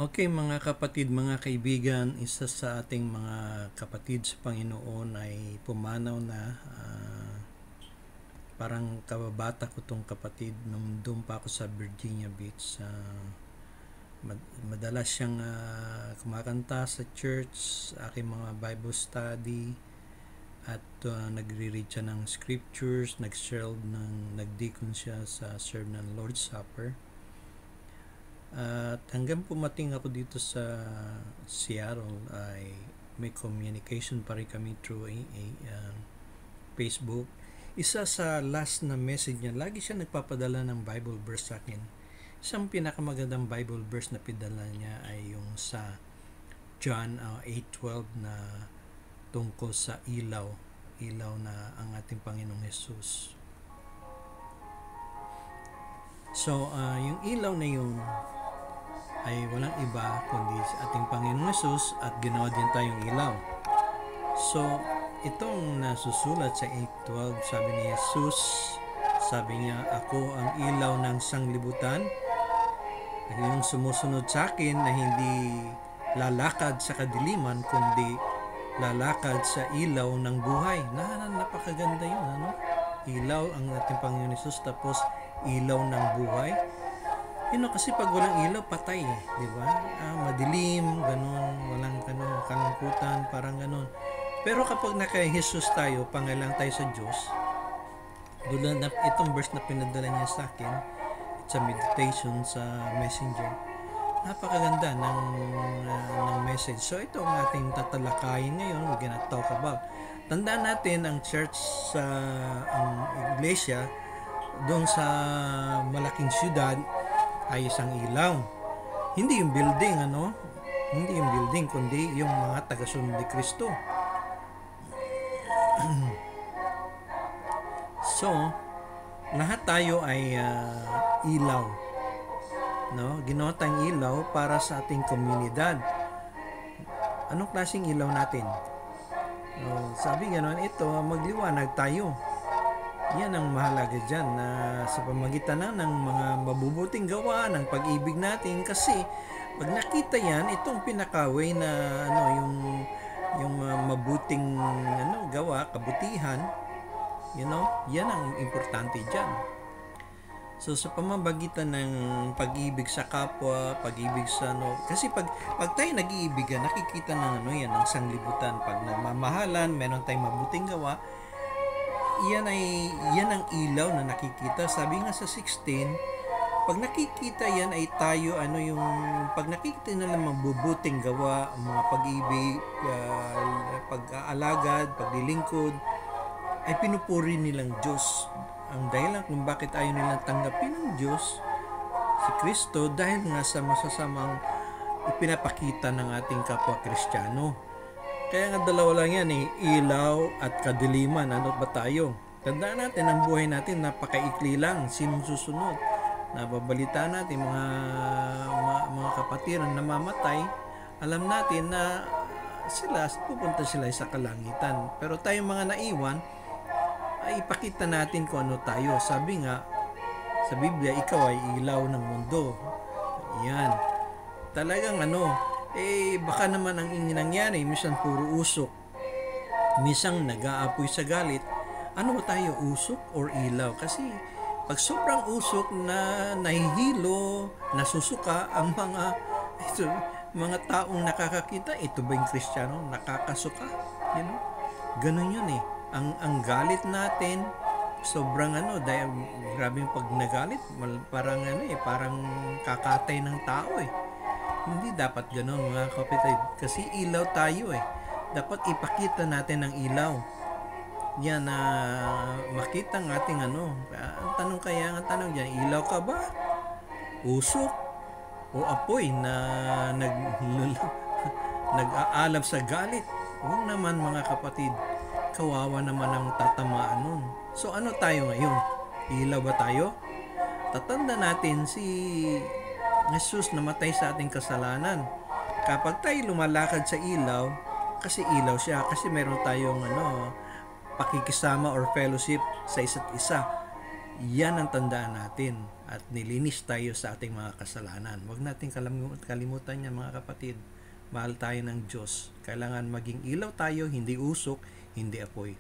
Okay mga kapatid, mga kaibigan, isa sa ating mga kapatid sa Panginoon ay pumanaw na. Parang kababata ko tong kapatid nung doon pa ako sa Virginia Beach. Madalas siyang kumakanta sa church, aking mga Bible study, at nagre-read siya ng scriptures, nag-deacon siya sa serve ng Lord's Supper. At hanggang pumating ako dito sa Seattle ay may communication pa rin kami through Facebook. Isa sa last na message niya, lagi siya nagpapadala ng Bible verse sa akin. Isang pinakamagandang Bible verse na pinadala niya ay yung sa John 8:12 na tungkol sa ilaw na ang ating Panginoong Jesus. So, yung ilaw na yun ay walang iba kundi sa ating Panginoong Jesus, at ginawa din tayong ilaw. So, itong nasusulat sa 8:12, sabi ni Jesus, sabi niya, "Ako ang ilaw ng sanglibutan. Yung sumusunod sa akin na hindi lalakad sa kadiliman, kundi lalakad sa ilaw ng buhay." Napakaganda yun, ano? Ilaw ang ating Panginoon Jesus, tapos ilaw ng buhay. Kasi pag walang ilaw, patay, di ba? Madilim, ganun, walang kalungkutan, parang ganun. Pero kapag naka-Jesus tayo, pangailang tayo sa Diyos, itong verse na pinadala niya sa akin, sa meditation sa Messenger, napakaganda ng message. So ito ang ating tatalakayin ngayon. We're gonna talk about. Tandaan natin ang church ang iglesia doon sa malaking syudad ay isang ilaw. Hindi yung building, Hindi yung building, kundi yung mga tagasunod ni Kristo. So, lahat tayo ay ilaw. Ginawa tayong ilaw para sa ating komunidad. Anong klaseng ilaw natin? Sabi gano'n, ito, magliwanag tayo. Yan ang mahalaga dyan, na sa pamagitan ng mga mabubuting gawa ng pag-ibig natin, kasi pag nakita yan, itong pinakaway na yung mabuting gawa, kabutihan, yan ang importante dyan. So sa pamamagitan ng pag-ibig sa kapwa, pag-ibig sa kasi pag tayo nag-iibigan, nakikita ng yan ang sanglibutan. Pag nagmamahalan, meron tayong mabuting gawa, yan ang ilaw na nakikita. Sabi nga sa 16, pag nakikita yan ay tayo, pag nakikita nila mabubuting gawa, mga pag-ibig, pag-aalagad, paglilingkod, ay pinupuri nilang Diyos. Ang dahilan kung bakit ayaw nilang tanggapin ng Diyos si Kristo, dahil nga sa masasamang ipinapakita ng ating kapwa Kristiyano. Kaya nga dalawa lang yan, ilaw at kadiliman. Ano ba tayo? Tandaan natin, ang buhay natin napakaikli lang. Sinong susunod? Nababalitaan natin mga kapatid na namamatay. Alam natin na pupunta sila sa kalangitan. Pero tayong mga naiwan, ay ipakita natin kung ano tayo. Sabi nga sa Biblia, ikaw ay ilaw ng mundo. Yan. Talagang baka naman ang nangyari, minsan puro usok, minsan nag-aapoy sa galit. Ano ba tayo, usok or ilaw? Kasi pag sobrang usok na nahihilo, nasusuka ang mga taong nakakakita, ito ba yung Kristiyano? Nakakasuka? Ganun yun eh. Ang galit natin, sobrang dahil grabe pag nagalit, parang kakatay ng tao eh. Hindi dapat gano'n mga kapatid, kasi ilaw tayo eh. Dapat ipakita natin ang ilaw. Yan na makita ng ating ang tanong dyan, ilaw ka ba? Usok? O apoy na nag-aalab sa galit? Huwag naman mga kapatid, kawawa naman ang tatamaan nun. So ano tayo ngayon? Ilaw ba tayo? Tatanda natin si Jesus namatay sa ating kasalanan. Kapag tayo lumalakad sa ilaw, kasi ilaw siya, kasi meron tayong pakikisama or fellowship sa isa't isa. Yan ang tandaan natin at nilinis tayo sa ating mga kasalanan. Huwag natin kalimutan yan mga kapatid. Mahal tayo ng Diyos. Kailangan maging ilaw tayo, hindi usok, hindi apoy.